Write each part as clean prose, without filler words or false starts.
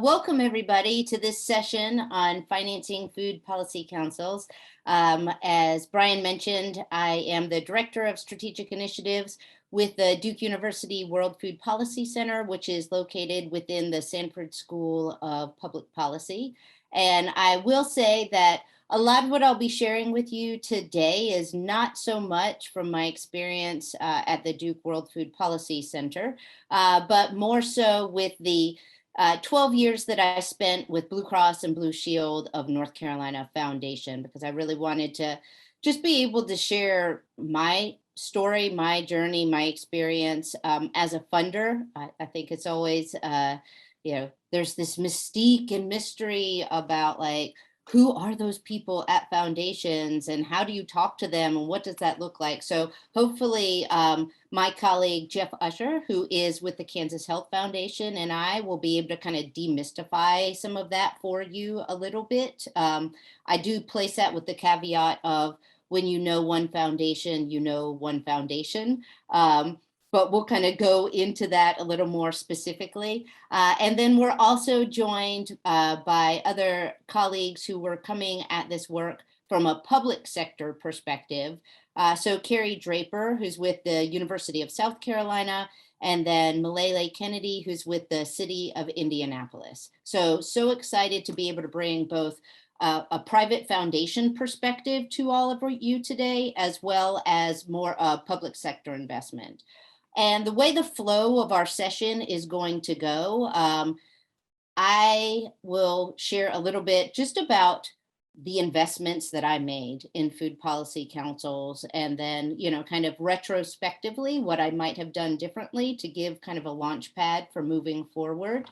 welcome everybody to this session on financing food policy councils. As Brian mentioned, I am the Director of Strategic Initiatives with the Duke University World Food Policy Center, which is located within the Sanford School of Public Policy. And I will say that a lot of what I'll be sharing with you today is not so much from my experience at the Duke World Food Policy Center, but more so with the 12 years that I spent with Blue Cross and Blue Shield of North Carolina Foundation, because I really wanted to just be able to share my story, my journey, my experience as a funder. I think it's always, there's this mystique and mystery about like, who are those people at foundations and how do you talk to them and what does that look like? So hopefully my colleague Jeff Usher, who is with the Kansas Health Foundation, and I will be able to kind of demystify some of that for you a little bit. I do place that with the caveat of when you know one foundation, you know one foundation. But we'll kind of go into that a little more specifically. And then we're also joined by other colleagues who were coming at this work from a public sector perspective. So Carrie Draper, who's with the University of South Carolina, and then Milele Kennedy, who's with the city of Indianapolis. So excited to be able to bring both a private foundation perspective to all of you today, as well as more public sector investment. And the way the flow of our session is going to go, I will share a little bit just about the investments that I made in food policy councils, and then, kind of retrospectively, what I might have done differently to give kind of a launch pad for moving forward.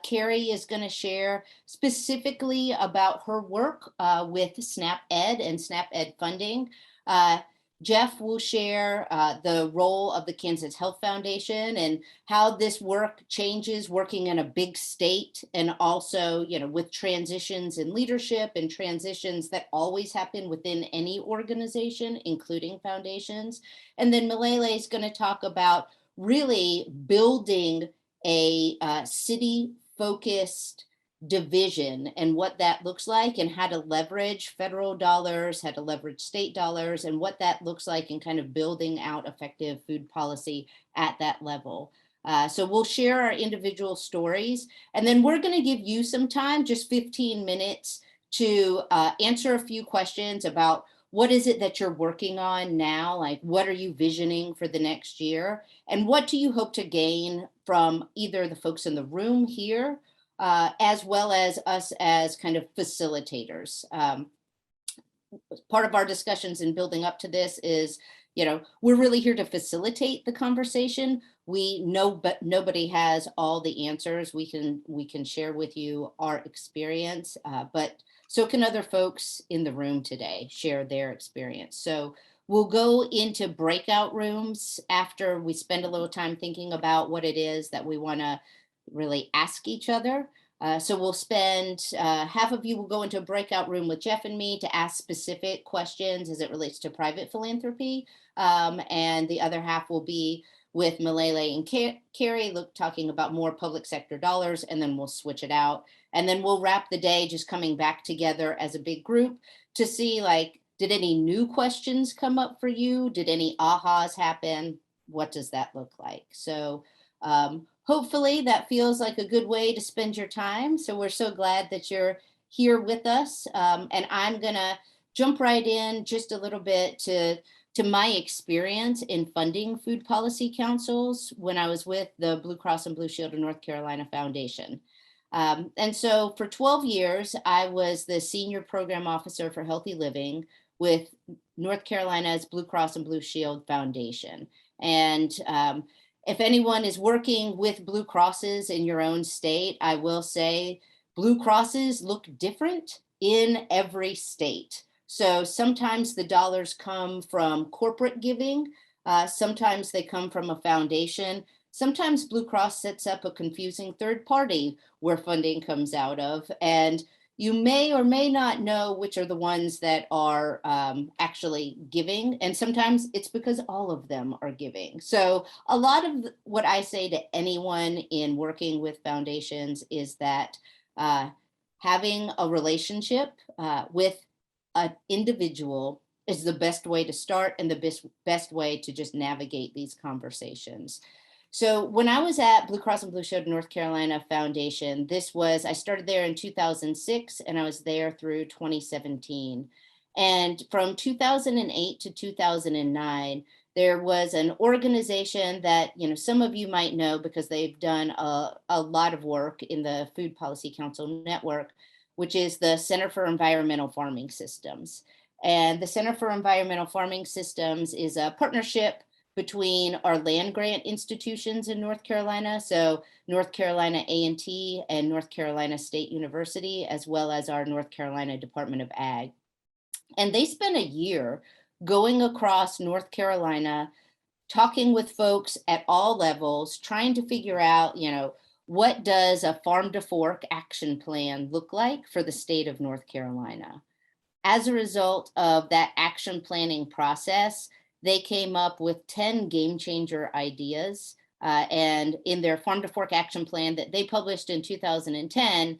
Carrie is going to share specifically about her work with SNAP Ed and SNAP Ed funding. Jeff will share the role of the Kansas Health Foundation and how this work changes working in a big state, and also, with transitions in leadership and transitions that always happen within any organization, including foundations. And then Milele is going to talk about really building a city-focused division and what that looks like, and how to leverage federal dollars, how to leverage state dollars, and what that looks like in kind of building out effective food policy at that level. So we'll share our individual stories, and then we're going to give you some time, just 15 minutes, to answer a few questions about what is it that you're working on now? Like, what are you visioning for the next year? And what do you hope to gain from either the folks in the room here, as well as us as kind of facilitators. Part of our discussions in building up to this is, we're really here to facilitate the conversation. We know, but nobody has all the answers. We can share with you our experience, but so can other folks in the room today share their experience. So we'll go into breakout rooms after we spend a little time thinking about what it is that we want to really ask each other. So we'll spend, half of you will go into a breakout room with Jeff and me to ask specific questions as it relates to private philanthropy. And the other half will be with Milele and Carrie talking about more public sector dollars, and then we'll switch it out. And then we'll wrap the day just coming back together as a big group to see, like, did any new questions come up for you? Did any ahas happen? What does that look like? So hopefully that feels like a good way to spend your time. So we're so glad that you're here with us. And I'm gonna jump right in just a little bit to my experience in funding food policy councils when I was with the Blue Cross and Blue Shield of North Carolina Foundation. And so for 12 years, I was the Senior Program Officer for Healthy Living with North Carolina's Blue Cross and Blue Shield Foundation. And if anyone is working with Blue Crosses in your own state, I will say Blue Crosses look different in every state. So sometimes the dollars come from corporate giving, sometimes they come from a foundation, sometimes Blue Cross sets up a confusing third party where funding comes out of. And you may or may not know which are the ones that are actually giving. And sometimes it's because all of them are giving. So a lot of what I say to anyone in working with foundations is that having a relationship with an individual is the best way to start and the best way to just navigate these conversations. So when I was at Blue Cross and Blue Shield North Carolina Foundation, I started there in 2006 and I was there through 2017. And from 2008 to 2009, there was an organization that, some of you might know because they've done a lot of work in the Food Policy Council network, which is the Center for Environmental Farming Systems. And the Center for Environmental Farming Systems is a partnership between our land grant institutions in North Carolina, so North Carolina A&T and North Carolina State University, as well as our North Carolina Department of Ag. And they spent a year going across North Carolina, talking with folks at all levels, trying to figure out, what does a farm to fork action plan look like for the state of North Carolina? As a result of that action planning process, they came up with 10 game changer ideas. And in their farm to fork action plan that they published in 2010,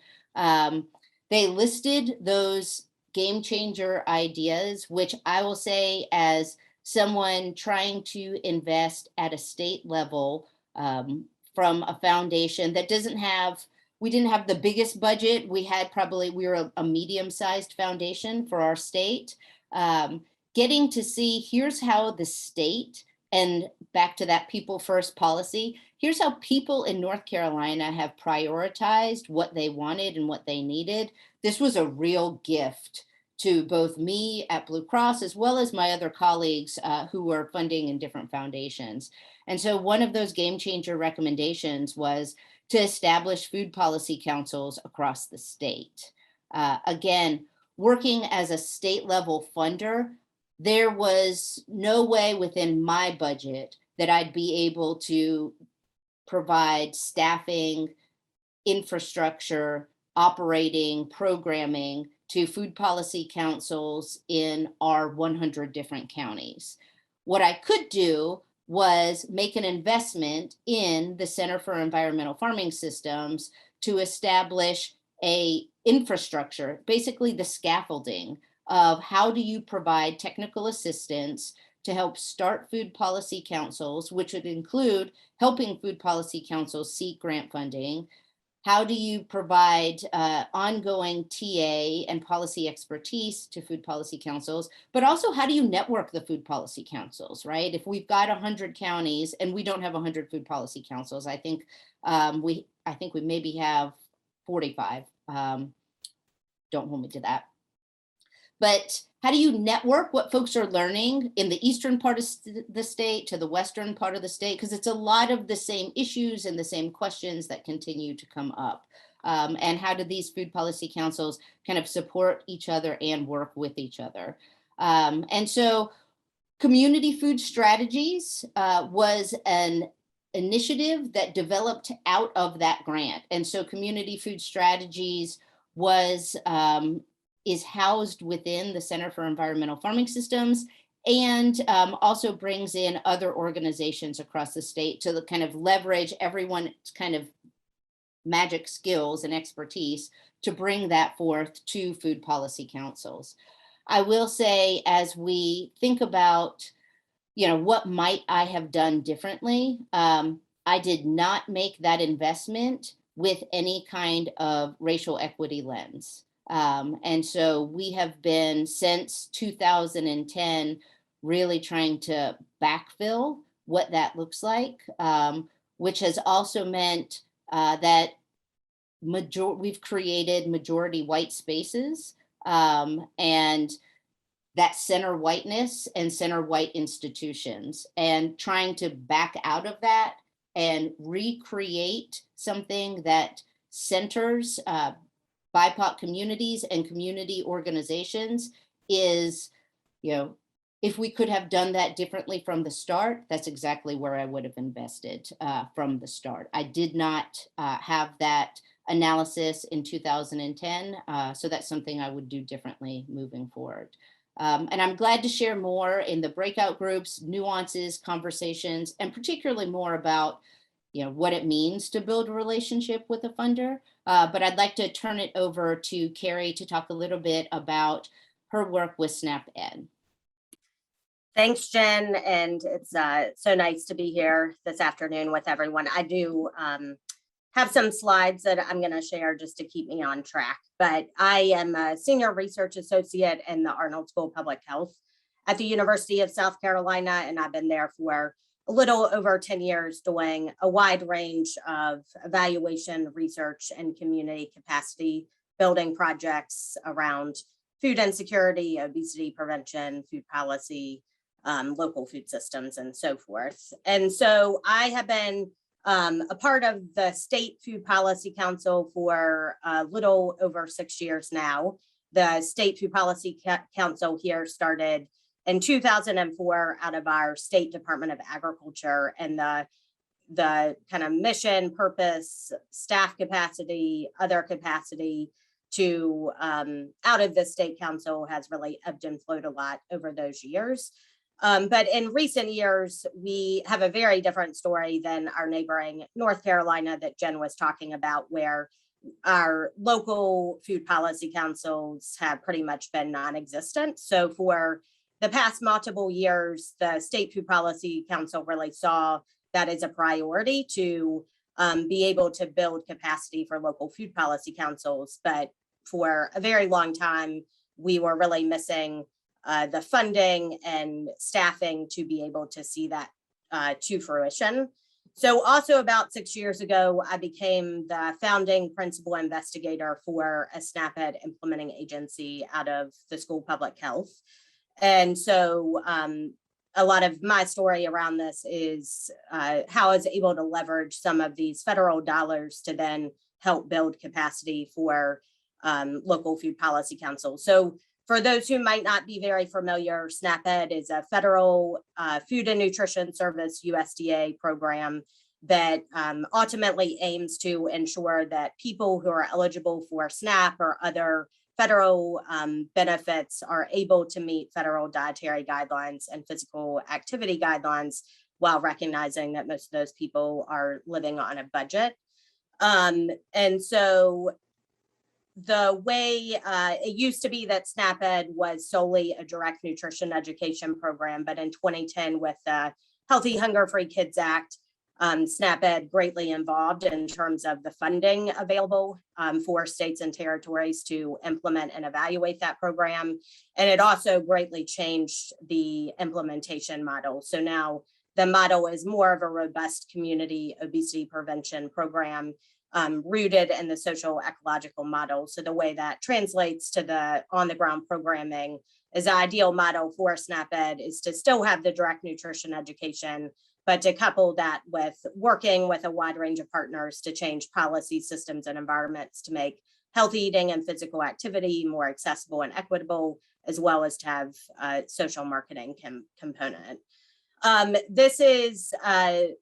they listed those game changer ideas, which I will say as someone trying to invest at a state level from a foundation that we didn't have the biggest budget. We were a medium-sized foundation for our state. Getting to see, here's how the state, and back to that people first policy, here's how people in North Carolina have prioritized what they wanted and what they needed. This was a real gift to both me at Blue Cross, as well as my other colleagues who were funding in different foundations. And so one of those game changer recommendations was to establish food policy councils across the state. Again, working as a state level funder, there was no way within my budget that I'd be able to provide staffing, infrastructure, operating, programming to food policy councils in our 100 different counties. What I could do was make an investment in the Center for Environmental Farming Systems to establish a infrastructure, basically the scaffolding of how do you provide technical assistance to help start food policy councils, which would include helping food policy councils seek grant funding. How do you provide ongoing TA and policy expertise to food policy councils, but also how do you network the food policy councils, right? If we've got 100 counties and we don't have 100 food policy councils, I think we maybe have 45. Don't hold me to that. But how do you network what folks are learning in the eastern part of the state to the western part of the state? Because it's a lot of the same issues and the same questions that continue to come up. And how do these food policy councils kind of support each other and work with each other? And so community food strategies was an initiative that developed out of that grant. And so community food strategies is housed within the Center for Environmental Farming Systems and also brings in other organizations across the state to kind of leverage everyone's kind of magic skills and expertise to bring that forth to food policy councils. I will say, as we think about, what might I have done differently? I did not make that investment with any kind of racial equity lens. And so we have been since 2010 really trying to backfill what that looks like, which has also meant that we've created majority white spaces and that center whiteness and center white institutions, and trying to back out of that and recreate something that centers BIPOC communities and community organizations is, if we could have done that differently from the start, that's exactly where I would have invested from the start. I did not have that analysis in 2010. So that's something I would do differently moving forward. And I'm glad to share more in the breakout groups, nuances, conversations, and particularly more about what it means to build a relationship with a funder. But I'd like to turn it over to Carrie to talk a little bit about her work with SNAP-Ed. Thanks, Jen, and it's so nice to be here this afternoon with everyone. I do have some slides that I'm going to share just to keep me on track, but I am a senior research associate in the Arnold School of Public Health at the University of South Carolina, and I've been there for a little over 10 years doing a wide range of evaluation, research, and community capacity building projects around food insecurity, obesity prevention, food policy, local food systems, and so forth. And so I have been a part of the State Food Policy Council for a little over 6 years now. The State Food Policy Council here started in 2004 out of our State Department of Agriculture, and the kind of mission, purpose, staff capacity, other capacity to out of the State Council has really ebbed and flowed a lot over those years. But in recent years, we have a very different story than our neighboring North Carolina that Jen was talking about, where our local food policy councils have pretty much been non-existent. So for the past multiple years, the State Food Policy Council really saw that as a priority to be able to build capacity for local food policy councils. But for a very long time, we were really missing the funding and staffing to be able to see that to fruition. So also about 6 years ago, I became the founding principal investigator for a SNAP-Ed implementing agency out of the School of Public Health. And so a lot of my story around this is how I was able to leverage some of these federal dollars to then help build capacity for local food policy councils. So for those who might not be very familiar, SNAP-Ed is a federal food and nutrition service USDA program that ultimately aims to ensure that people who are eligible for SNAP or other federal benefits are able to meet federal dietary guidelines and physical activity guidelines while recognizing that most of those people are living on a budget. And so the way it used to be that SNAP-Ed was solely a direct nutrition education program, but in 2010 with the Healthy Hunger Free Kids Act, SNAP-Ed greatly involved in terms of the funding available for states and territories to implement and evaluate that program. And it also greatly changed the implementation model. So now the model is more of a robust community obesity prevention program rooted in the social ecological model. So the way that translates to the on-the-ground programming is the ideal model for SNAP-Ed is to still have the direct nutrition education, but to couple that with working with a wide range of partners to change policy systems and environments to make healthy eating and physical activity more accessible and equitable, as well as to have a social marketing component. This is a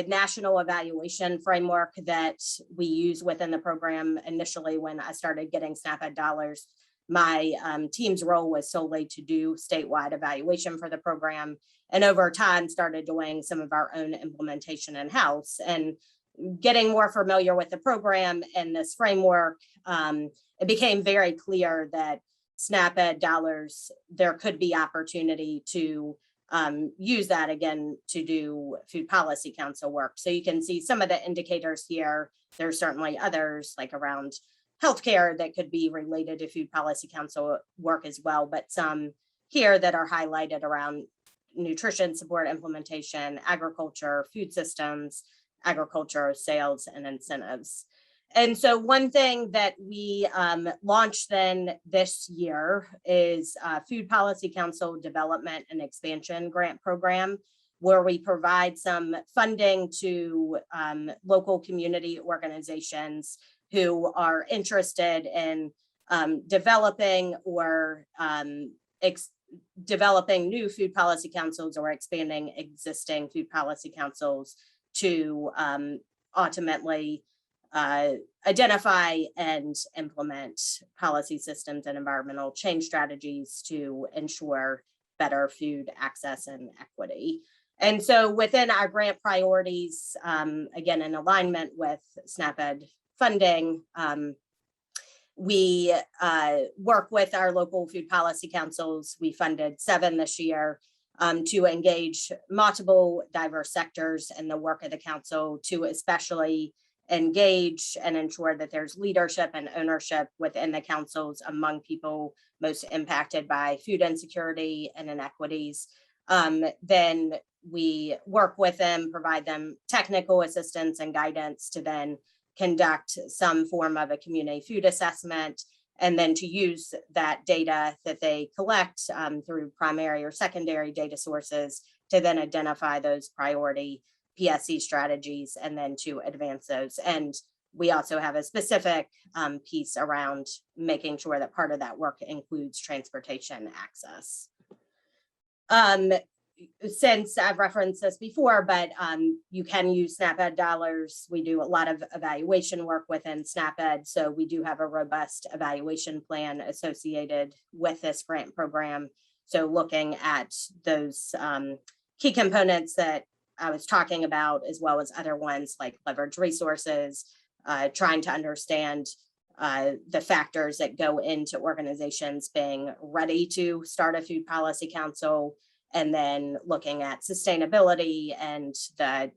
national evaluation framework that we use within the program. Initially, when I started getting SNAP-Ed dollars, my team's role was solely to do statewide evaluation for the program, and over time started doing some of our own implementation in-house. And getting more familiar with the program and this framework, it became very clear that SNAP-Ed dollars, there could be opportunity to use that again to do food policy council work. So you can see some of the indicators here. There's certainly others like around healthcare that could be related to food policy council work as well, but some here that are highlighted around nutrition support implementation, agriculture, food systems, agriculture, sales, and incentives. And so one thing that we launched then this year is Food Policy Council Development and Expansion Grant Program, where we provide some funding to local community organizations who are interested in developing or developing new food policy councils or expanding existing food policy councils to ultimately identify and implement policy systems and environmental change strategies to ensure better food access and equity. And so within our grant priorities, again, in alignment with SNAP-Ed funding, we work with our local food policy councils. We funded 7 this year to engage multiple diverse sectors in the work of the council to especially engage and ensure that there's leadership and ownership within the councils among people most impacted by food insecurity and inequities. Then we work with them, provide them technical assistance and guidance to then conduct some form of a community food assessment, and then to use that data that they collect through primary or secondary data sources to then identify those priority PSC strategies and then to advance those. And we also have a specific piece around making sure that part of that work includes transportation access. Since I've referenced this before, but you can use SNAP-Ed dollars. We do a lot of evaluation work within SNAP-Ed. So we do have a robust evaluation plan associated with this grant program. So looking at those key components that I was talking about, as well as other ones like leverage resources, trying to understand the factors that go into organizations being ready to start a food policy council, and then looking at sustainability and the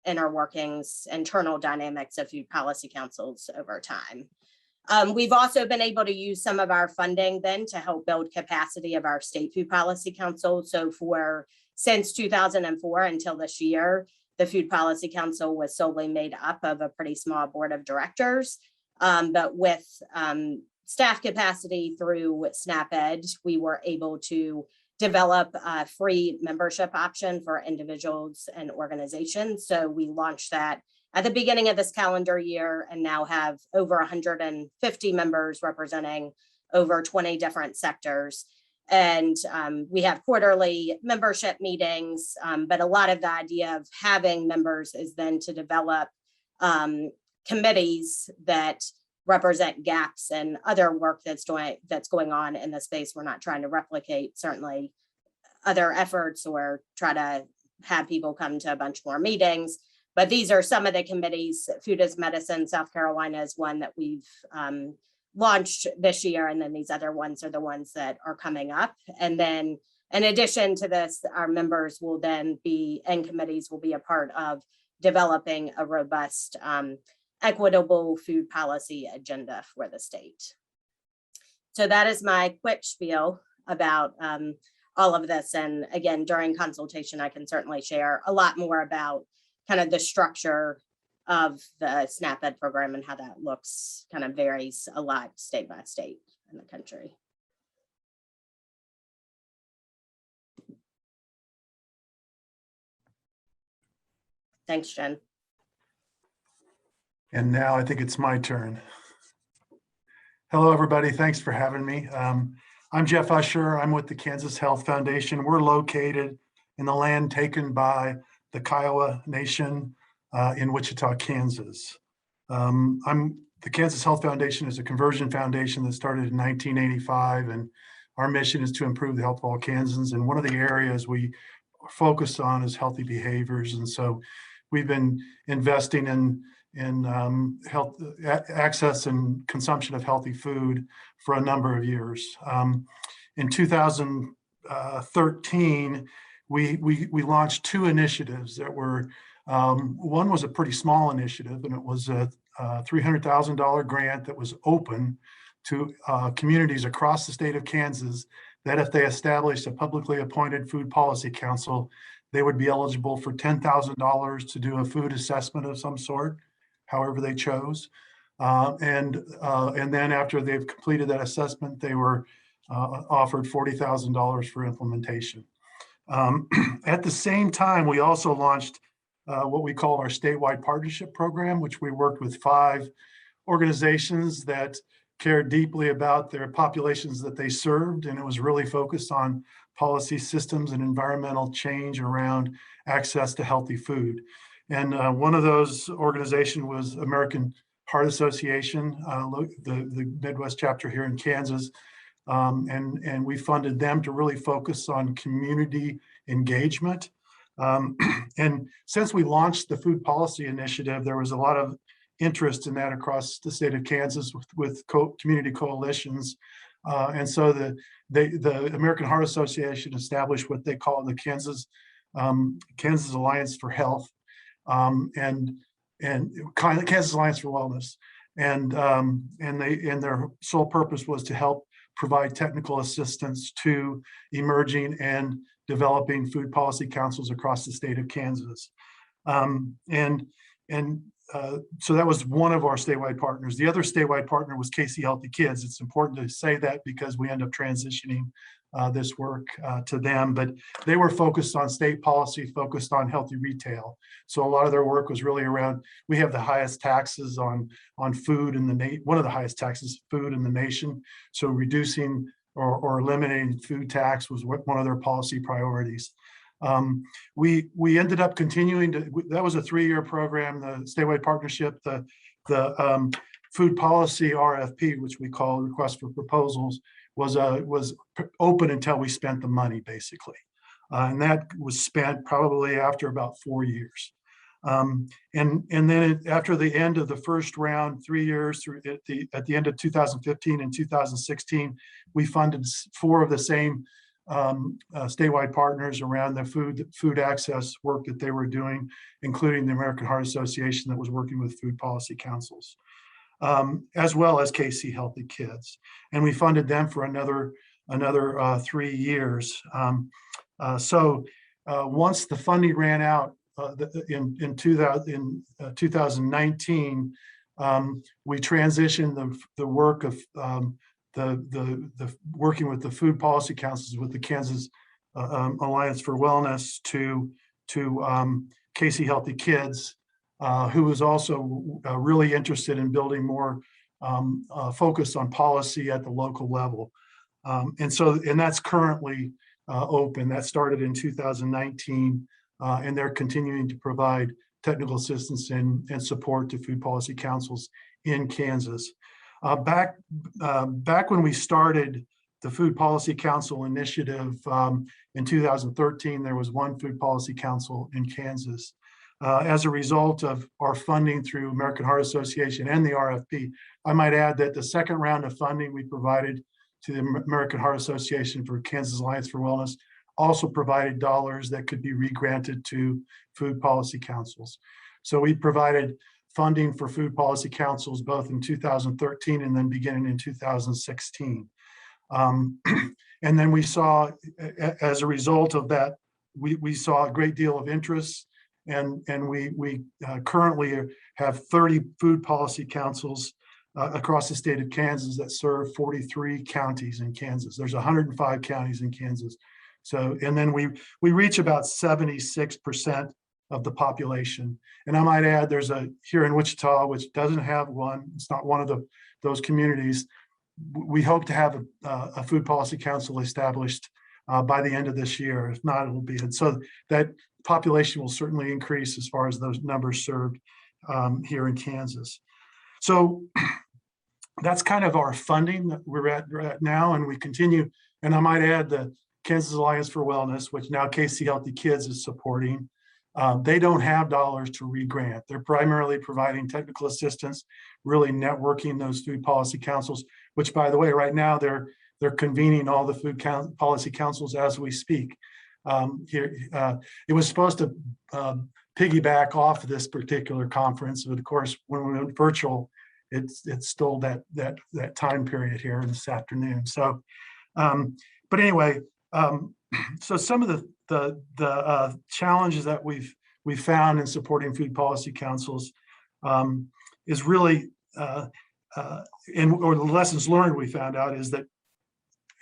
inner workings, internal dynamics of food policy councils over time. We've also been able to use some of our funding then to help build capacity of our state food policy council. So since 2004 until this year, the Food Policy Council was solely made up of a pretty small board of directors. But with staff capacity through SNAP-Ed, we were able to develop a free membership option for individuals and organizations. So we launched that at the beginning of this calendar year and now have over 150 members representing over 20 different sectors. And we have quarterly membership meetings, but a lot of the idea of having members is then to develop committees that represent gaps and other work that's going on in the space. We're not trying to replicate certainly other efforts or try to have people come to a bunch more meetings, but these are some of the committees. Food as Medicine South Carolina is one that we've launched this year, and then these other ones are the ones that are coming up. And then in addition to this, our members will then be, and committees will be a part of developing a robust equitable food policy agenda for the state. So that is my quick spiel about all of this. And again, during consultation, I can certainly share a lot more about kind of the structure of the SNAP-Ed program and how that looks, kind of varies a lot state by state in the country. Thanks, Jen. And now I think it's my turn. Hello, everybody. Thanks for having me. I'm Jeff Usher. I'm with the Kansas Health Foundation. We're located in the land taken by the Kiowa Nation in Wichita, Kansas. The Kansas Health Foundation is a conversion foundation that started in 1985, and our mission is to improve the health of all Kansans. And one of the areas we focus on is healthy behaviors. And so we've been investing in health access and consumption of healthy food for a number of years. In 2013, we launched 2 initiatives that were, one was a pretty small initiative, and it was a $300,000 grant that was open to communities across the state of Kansas, that if they established a publicly appointed food policy council, they would be eligible for $10,000 to do a food assessment of some sort, however they chose. And then after they've completed that assessment, they were offered $40,000 for implementation. At the same time, we also launched what we call our statewide partnership program, which we worked with 5 organizations that cared deeply about their populations that they served. And it was really focused on policy systems and environmental change around access to healthy food. And one of those organizations was American Heart Association, the Midwest chapter here in Kansas. And we funded them to really focus on community engagement. And since we launched the Food Policy Initiative, there was a lot of interest in that across the state of Kansas with community coalitions. And so the American Heart Association established what they call the Kansas Alliance for Health, and Kansas Alliance for Wellness. And their sole purpose was to help provide technical assistance to emerging and developing food policy councils across the state of Kansas. So that was one of our statewide partners. The other statewide partner was KC Healthy Kids. It's important to say that because we end up transitioning this work to them, but they were focused on state policy, focused on healthy retail. So a lot of their work was really around, we have the highest taxes on food in the one of the highest taxes, food in the nation. So reducing or eliminating food tax was one of their policy priorities. We ended up continuing to, that was a 3-year program, the statewide partnership, the food policy RFP, which we call request for proposals, was open until we spent the money, basically. And that was spent probably after about 4 years. And then after the end of the first round, 3 years through at the end of 2015 and 2016, we funded 4 of the same statewide partners around the food access work that they were doing, including the American Heart Association that was working with food policy councils, as well as KC Healthy Kids. And we funded them for another 3 years. So once the funding ran out in 2019, we transitioned the work of the working with the food policy councils with the Kansas Alliance for Wellness to KC Healthy Kids, who was also really interested in building more focus on policy at the local level. And that's currently open. That started in 2019, and they're continuing to provide technical assistance and support to food policy councils in Kansas. Back when we started the Food Policy Council initiative in 2013, there was one Food Policy Council in Kansas. As a result of our funding through American Heart Association and the RFP, I might add that the second round of funding we provided to the American Heart Association for Kansas Alliance for Wellness also provided dollars that could be regranted to food policy councils. So we provided funding for food policy councils both in 2013 and then beginning in 2016. And then we saw, as a result of that, we saw a great deal of interest, and we currently have 30 food policy councils across the state of Kansas that serve 43 counties in Kansas. There's 105 counties in Kansas. So, and then we reach about 76% of the population. And I might add, there's here in Wichita, which doesn't have one, it's not one of those communities. We hope to have a food policy council established by the end of this year. If not, it'll be, and so that population will certainly increase as far as those numbers served here in Kansas. So that's kind of our funding that we're at now, and we continue. And I might add the Kansas Alliance for Wellness, which now KC Healthy Kids is supporting. They don't have dollars to re-grant. They're primarily providing technical assistance, really networking those food policy councils, which, by the way, right now they're convening all the food policy councils as we speak. It was supposed to piggyback off of this particular conference, but of course, when we went virtual, it stole that time period here this afternoon. So, but anyway, so some of the challenges that we've found in supporting food policy councils is really, or the lessons learned we found out is that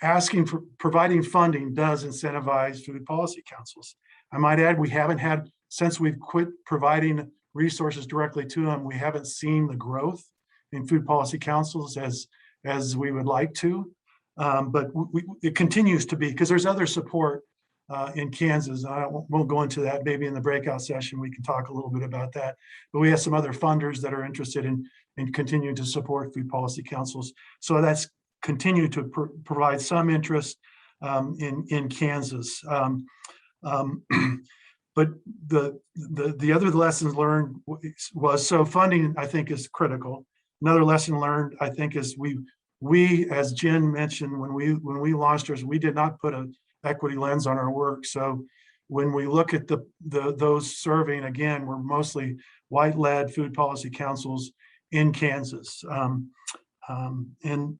asking for providing funding does incentivize food policy councils. I might add, we haven't had, since we've quit providing resources directly to them, we haven't seen the growth in food policy councils as we would like to. But it continues to be, because there's other support in Kansas. I won't go into that. Maybe in the breakout session, we can talk a little bit about that. But we have some other funders that are interested in and continue to support food policy councils. So that's continued to provide some interest in Kansas. But the other lessons learned was, so funding, I think, is critical. Another lesson learned, I think, is we, as Jen mentioned, when we launched ours, we did not put an equity lens on our work. So when we look at those serving, again, we're mostly white-led food policy councils in Kansas. And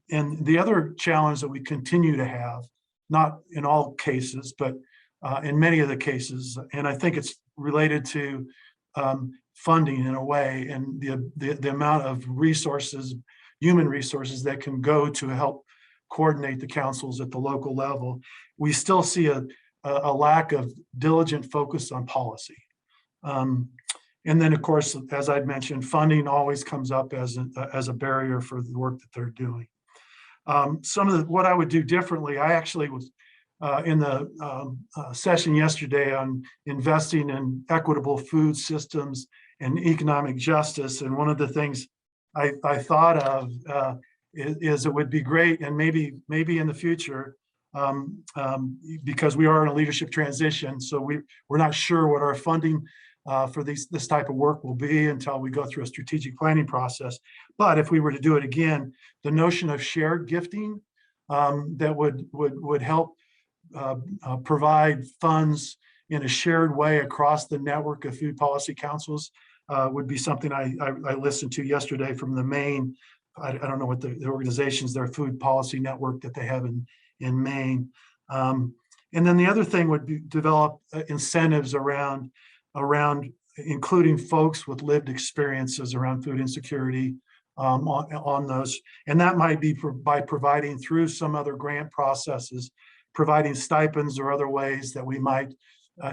the other challenge that we continue to have, not in all cases, but in many of the cases, and I think it's related to funding in a way, and the amount of resources, human resources that can go to help coordinate the councils at the local level. We still see a lack of diligent focus on policy. And then, of course, as I'd mentioned, funding always comes up as a barrier for the work that they're doing. Some of what I would do differently, I actually was in the session yesterday on investing in equitable food systems and economic justice. And one of the things I thought of is it would be great, and maybe in the future, because we are in a leadership transition, so we're not sure what our funding for this type of work will be until we go through a strategic planning process. But if we were to do it again, the notion of shared gifting that would help provide funds in a shared way across the network of food policy councils would be something I listened to yesterday from the Maine. I don't know what the organizations, their food policy network that they have in Maine. And then the other thing would be develop incentives around including folks with lived experiences around food insecurity on those. And that might be by providing, through some other grant processes, providing stipends or other ways that we might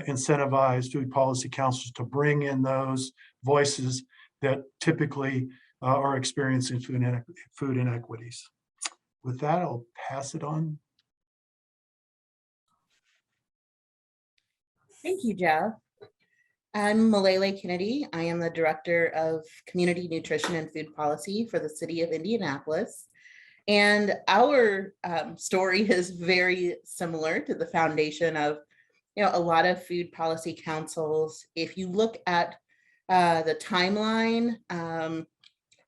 incentivize food policy councils to bring in those voices that typically are experiencing food inequities. With that, I'll pass it on. Thank you, Jeff. I'm Milele Kennedy. I am the Director of Community Nutrition and Food Policy for the City of Indianapolis. And our story is very similar to the foundation of, a lot of food policy councils. If you look at the timeline,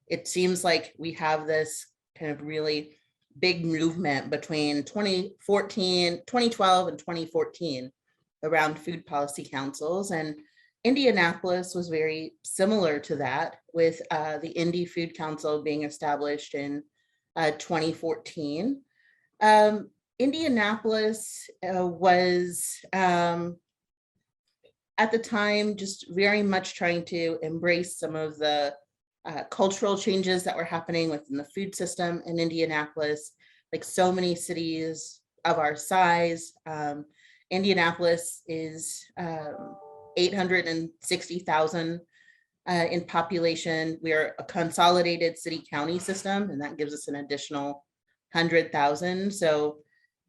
it seems like we have this kind of really big movement between 2012 and 2014 around food policy councils. And Indianapolis was very similar to that, with the Indy Food Council being established in 2014. Indianapolis was at the time just very much trying to embrace some of the cultural changes that were happening within the food system in Indianapolis. Like so many cities of our size, Indianapolis is 860,000 in population. We are a consolidated city-county system, and that gives us an additional 100,000. So,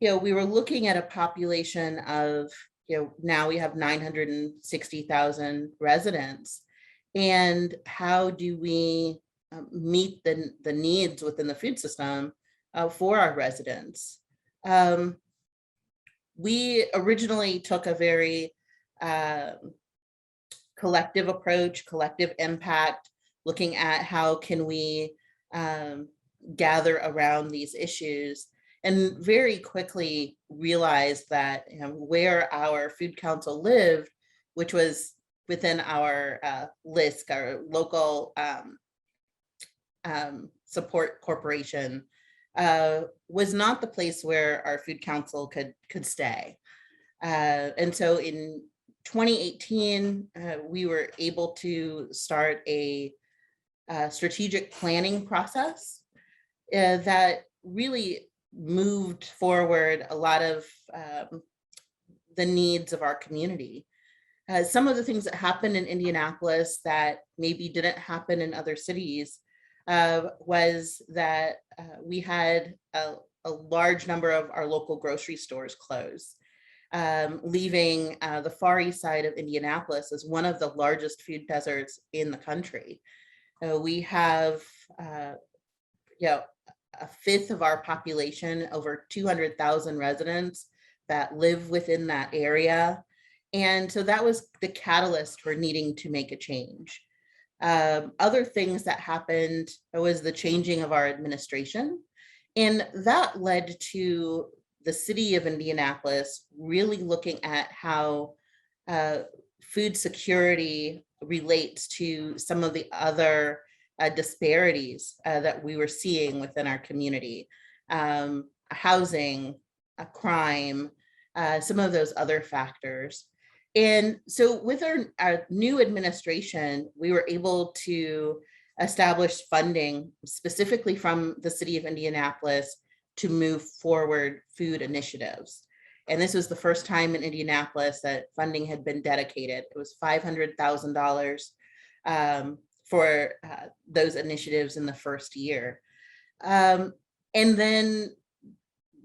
we were looking at a population of, now we have 960,000 residents. And how do we meet the needs within the food system for our residents? We originally took a very collective approach, collective impact, looking at how can we gather around these issues, and very quickly realized that where our food council lived, which was within our LISC, our local support corporation, was not the place where our food council could stay. And so in 2018, we were able to start a strategic planning process that really moved forward a lot of the needs of our community. Some of the things that happened in Indianapolis that maybe didn't happen in other cities was that we had a large number of our local grocery stores close, leaving the far east side of Indianapolis as one of the largest food deserts in the country. We have, you know, a fifth of our population, over 200,000 residents that live within that area. And so that was the catalyst for needing to make a change. Other things that happened was the changing of our administration. And that led to the city of Indianapolis really looking at how food security relates to some of the other disparities that we were seeing within our community. Housing, crime, some of those other factors. And so with our new administration, we were able to establish funding specifically from the city of Indianapolis to move forward food initiatives. And this was the first time in Indianapolis that funding had been dedicated. It was $500,000 for those initiatives in the first year. And then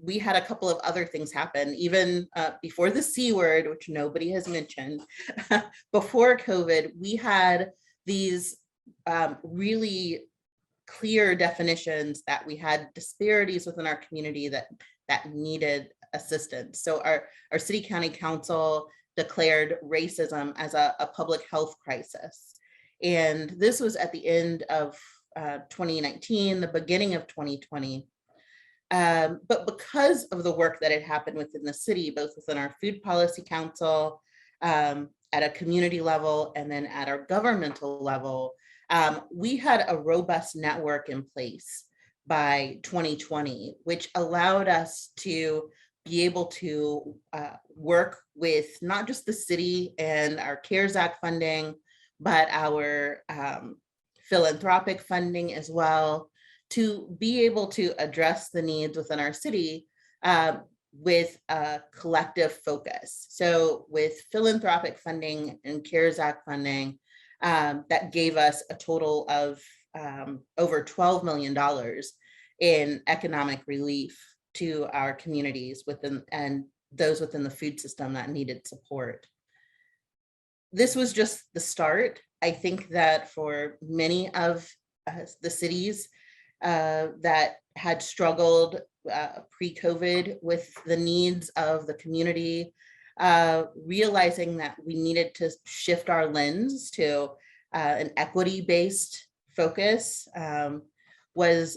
we had a couple of other things happen, even before the C word, which nobody has mentioned. Before COVID, we had these really clear definitions that we had disparities within our community that needed assistance. So our city county council declared racism as a public health crisis. And this was at the end of 2019, the beginning of 2020. But because of the work that had happened within the city, both within our food policy council, at a community level, and then at our governmental level, we had a robust network in place by 2020, which allowed us to be able to work with not just the city and our CARES Act funding, but our philanthropic funding as well, to be able to address the needs within our city with a collective focus. So with philanthropic funding and CARES Act funding, that gave us a total of over $12 million in economic relief to our communities within and those within the food system that needed support. This was just the start. I think that for many of the cities that had struggled pre-COVID with the needs of the community, realizing that we needed to shift our lens to an equity-based focus was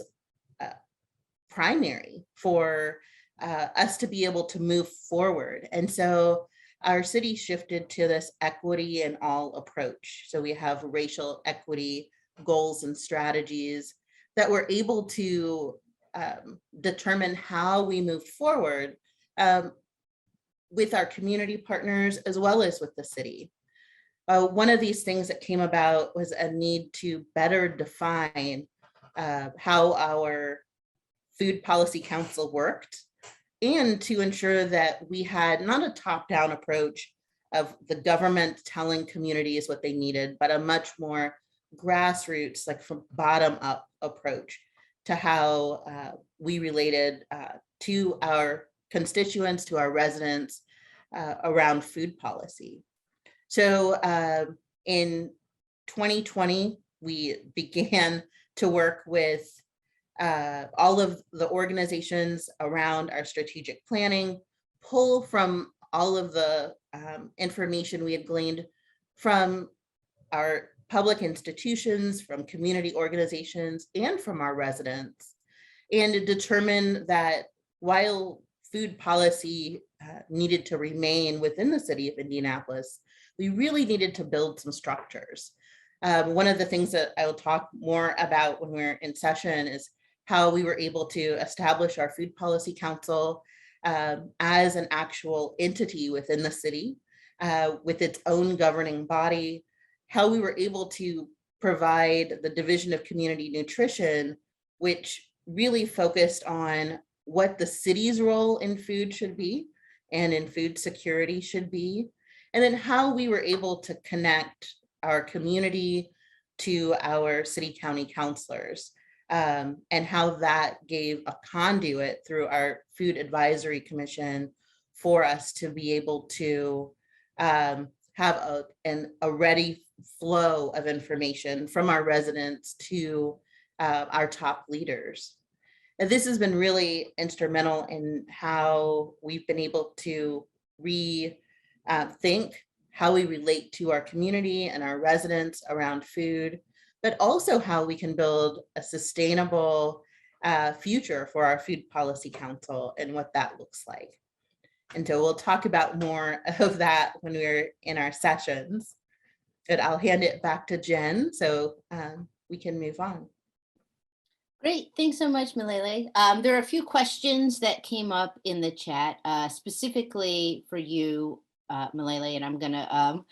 primary for us to be able to move forward. And so our city shifted to this equity in all approach. So we have racial equity goals and strategies that we're able to determine how we move forward with our community partners as well as with the city. One of these things that came about was a need to better define how our Food Policy Council worked, and to ensure that we had not a top-down approach of the government telling communities what they needed, but a much more grassroots, like from bottom-up approach to how we related to our constituents, to our residents around food policy. So in 2020, we began to work with all of the organizations around our strategic planning, pull from all of the information we had gleaned from our public institutions, from community organizations, and from our residents, and to determine that while food policy needed to remain within the city of Indianapolis, we really needed to build some structures. One of the things that I will talk more about when we're in session is how we were able to establish our Food Policy Council as an actual entity within the city with its own governing body, how we were able to provide the Division of Community Nutrition, which really focused on what the city's role in food should be and in food security should be, and then how we were able to connect our community to our city county councilors, and how that gave a conduit through our Food Advisory Commission for us to be able to have a ready flow of information from our residents to our top leaders. And this has been really instrumental in how we've been able to rethink how we relate to our community and our residents around food, but also how we can build a sustainable future for our Food Policy Council and what that looks like. And so we'll talk about more of that when we're in our sessions. But I'll hand it back to Jen so we can move on. Great, thanks so much, Milele. There are a few questions that came up in the chat, specifically for you, Milele, and I'm gonna,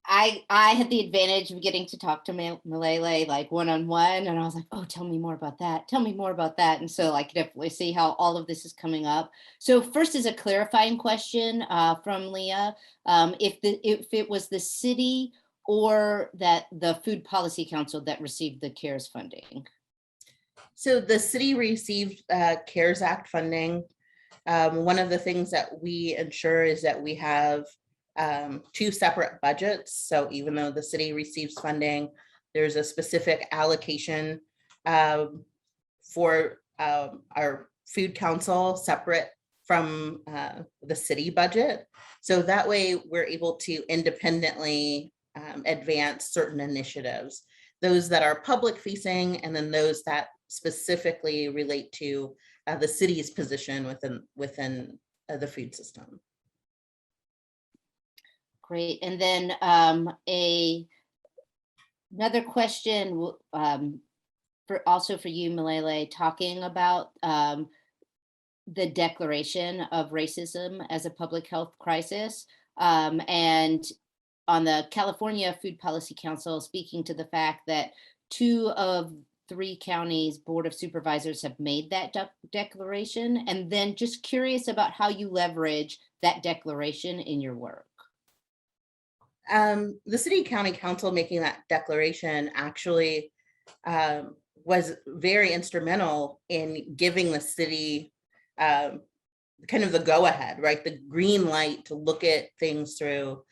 I had the advantage of getting to talk to Milele like one-on-one, and I was like, oh, tell me more about that. Tell me more about that. And so I could definitely see how all of this is coming up. So first is a clarifying question from Leah. If it was the city or that the Food Policy Council that received the CARES funding? So the city received CARES Act funding. One of the things that we ensure is that we have two separate budgets. So even though the city receives funding, there's a specific allocation for our food council separate from the city budget. So that way we're able to independently advance certain initiatives, those that are public facing, and then those that specifically relate to the city's position within the food system. Great. And then another question also for you, Milele, talking about the declaration of racism as a public health crisis, and on the California Food Policy Council, speaking to the fact that 2 of 3 counties Board of Supervisors have made that declaration, and then just curious about how you leverage that declaration in your work. The city county council making that declaration actually was very instrumental in giving the city kind of the go-ahead, right? The green light to look at things through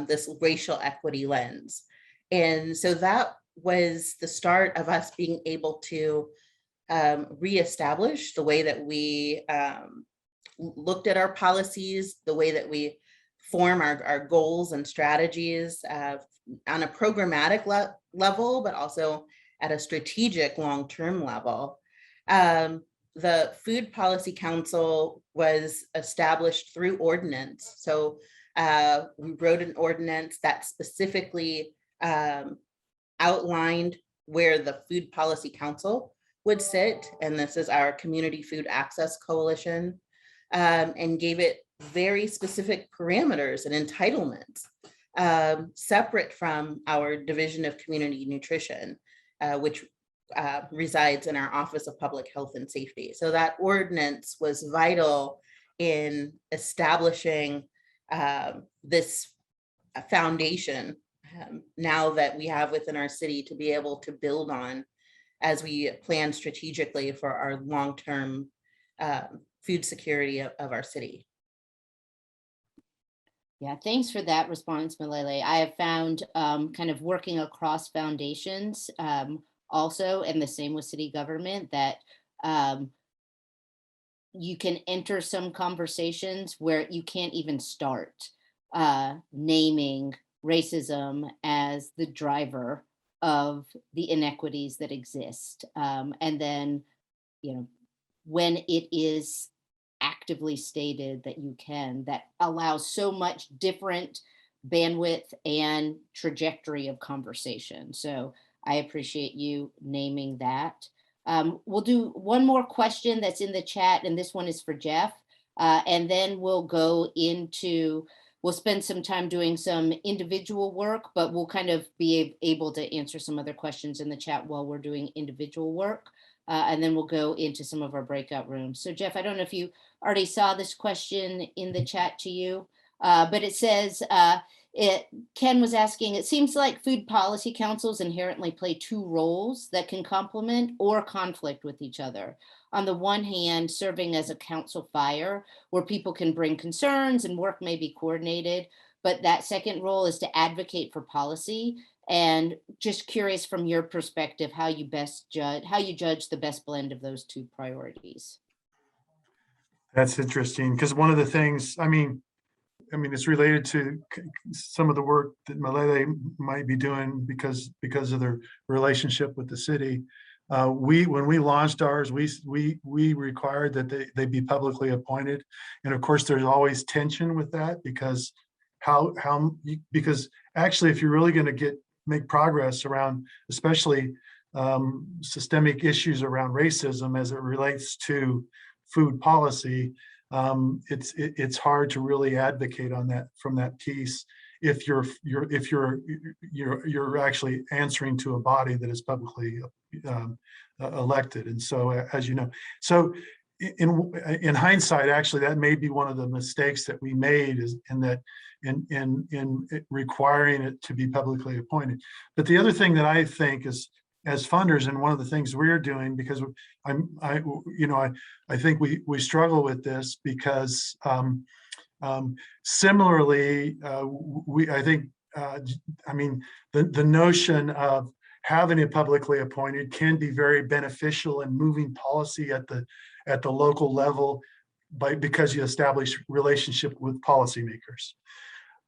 this racial equity lens. And so that was the start of us being able to reestablish the way that we looked at our policies, the way that we form our goals and strategies on a programmatic level, but also at a strategic long-term level. The Food Policy Council was established through ordinance. So we wrote an ordinance that specifically outlined where the Food Policy Council would sit, and this is our Community Food Access Coalition, and gave it very specific parameters and entitlements, separate from our Division of Community Nutrition, which resides in our Office of Public Health and Safety. So that ordinance was vital in establishing this foundation now that we have within our city to be able to build on as we plan strategically for our long-term food security of our city. Yeah, thanks for that response, Milele. I have found kind of working across foundations also, and the same with city government, that you can enter some conversations where you can't even start naming racism as the driver of the inequities that exist. And then, you know, when it is actively stated that you can, that allows so much different bandwidth and trajectory of conversation. So I appreciate you naming that. We'll do one more question that's in the chat, and this one is for Jeff. And then we'll go into, we'll spend some time doing some individual work, but we'll kind of be able to answer some other questions in the chat while we're doing individual work. And then we'll go into some of our breakout rooms. So Jeff, I don't know if you already saw this question in the chat to you, but it says, Ken was asking, it seems like food policy councils inherently play 2 roles that can complement or conflict with each other. on the one hand, serving as a council fire where people can bring concerns and work may be coordinated. But that second role is to advocate for policy. And just curious from your perspective, how you judge the best blend of those two priorities. That's interesting, because one of the things, I mean, it's related to some of the work that Milele might be doing because of their relationship with the city. When we launched ours, we required that they be publicly appointed, and of course, there's always tension with that because because actually, if you're really going to make progress around, especially systemic issues around racism as it relates to food policy, it's hard to really advocate on that from that piece if you're actually answering to a body that is publicly elected. And so, as you know, so in hindsight, actually, that may be one of the mistakes that we made, is in requiring it to be publicly appointed. But the other thing that I think is, as funders, and one of the things we're doing, because I think we struggle with this because similarly, the notion of having it publicly appointed can be very beneficial in moving policy at the local level because you establish relationship with policymakers.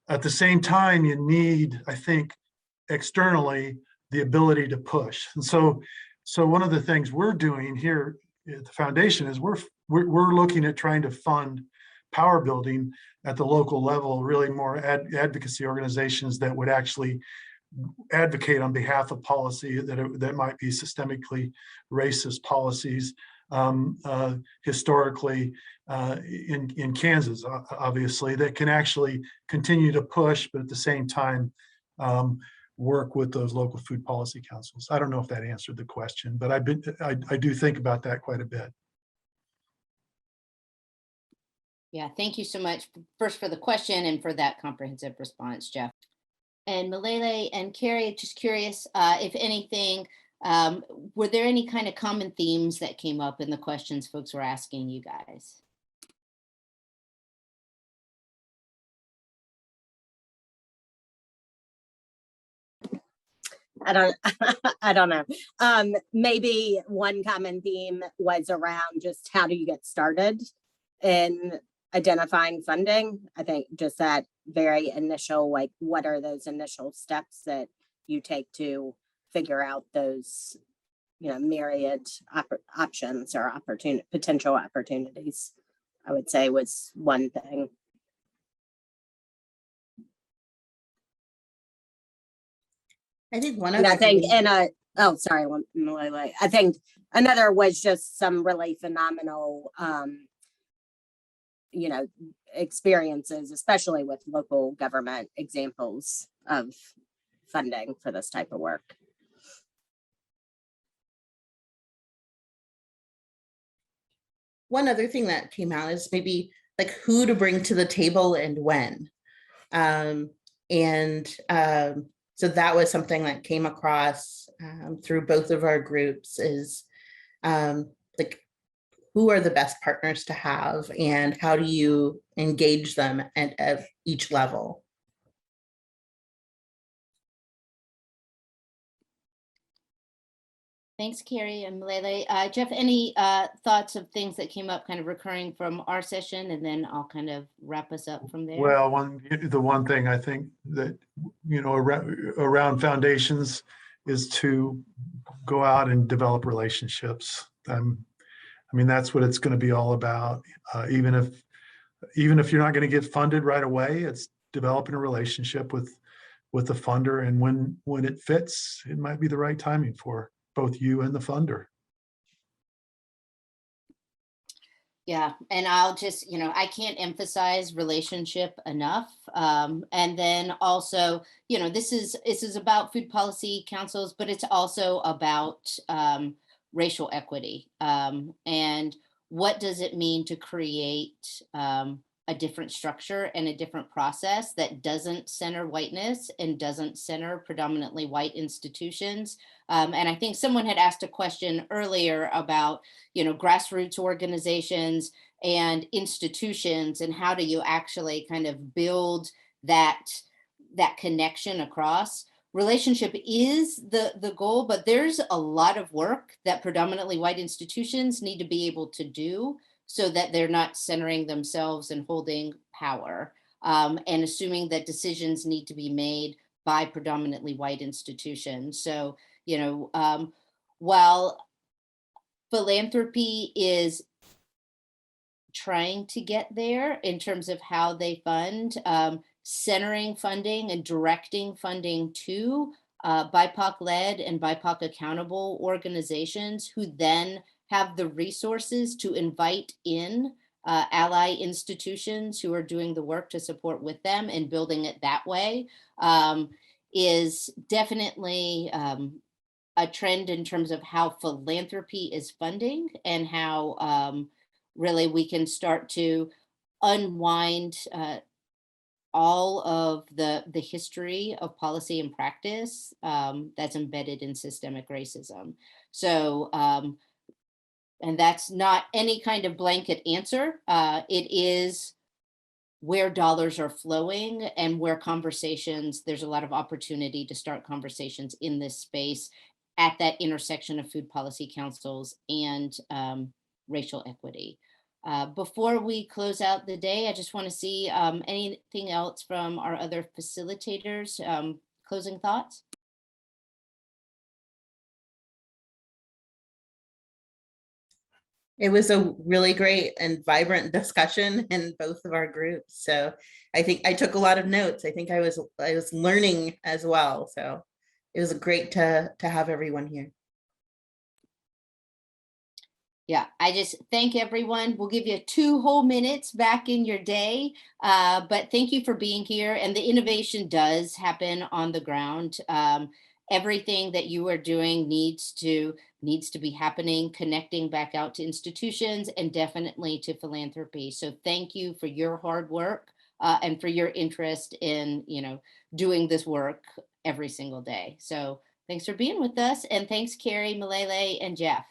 At the same time, you need, I think, externally, the ability to push. And so one of the things we're doing here at the foundation is we're looking at trying to fund power building at the local level, really more advocacy organizations that would actually advocate on behalf of policy that might be systemically racist policies. Historically in Kansas, obviously, that can actually continue to push, but at the same time work with those local food policy councils. I don't know if that answered the question, but I do think about that quite a bit. Yeah, thank you so much first for the question and for that comprehensive response, Jeff. And Milele and Carrie, just curious, if anything, were there any kind of common themes that came up in the questions folks were asking you guys? I don't know. Maybe one common theme was around just how do you get started in identifying funding. I think just that very initial, like, what are those initial steps that you take to figure out those, myriad options or potential opportunities, I would say was one thing. I think one And of I think, sorry, Milele. I think another was just some really phenomenal, experiences, especially with local government examples of funding for this type of work. One other thing that came out is maybe like who to bring to the table and when. So that was something that came across through both of our groups is like, who are the best partners to have and how do you engage them at each level? Thanks, Carrie and Milele. Jeff, any thoughts of things that came up kind of recurring from our session, and then I'll kind of wrap us up from there? Well, the one thing I think that, around foundations is to go out and develop relationships. That's what it's going to be all about. Even if you're not going to get funded right away, it's developing a relationship with the funder, and when it fits, it might be the right timing for both you and the funder. Yeah, and I'll just, I can't emphasize relationship enough. And then also, this is about food policy councils, but it's also about racial equity. And what does it mean to create a different structure and a different process that doesn't center whiteness and doesn't center predominantly white institutions. And I think someone had asked a question earlier about, grassroots organizations and institutions, and how do you actually kind of build that connection across. Relationship is the goal, but there's a lot of work that predominantly white institutions need to be able to do so that they're not centering themselves and holding power, and assuming that decisions need to be made by predominantly white institutions. So, while philanthropy is trying to get there in terms of how they fund, centering funding and directing funding to BIPOC-led and BIPOC accountable organizations who then have the resources to invite in ally institutions who are doing the work to support with them and building it that way, is definitely a trend in terms of how philanthropy is funding and how really we can start to unwind all of the history of policy and practice that's embedded in systemic racism. So, and that's not any kind of blanket answer. It is where dollars are flowing and where conversations, there's a lot of opportunity to start conversations in this space at that intersection of food policy councils and racial equity. Before we close out the day, I just want to see anything else from our other facilitators. Closing thoughts? It was a really great and vibrant discussion in both of our groups. So I think I took a lot of notes. I think I was learning as well. So it was great to have everyone here. Yeah, I just thank everyone. We'll give you 2 whole minutes back in your day, but thank you for being here. And the innovation does happen on the ground. Everything that you are doing needs to be happening, connecting back out to institutions and definitely to philanthropy. So thank you for your hard work and for your interest in, doing this work every single day. So thanks for being with us. And thanks, Carrie, Milele, and Jeff.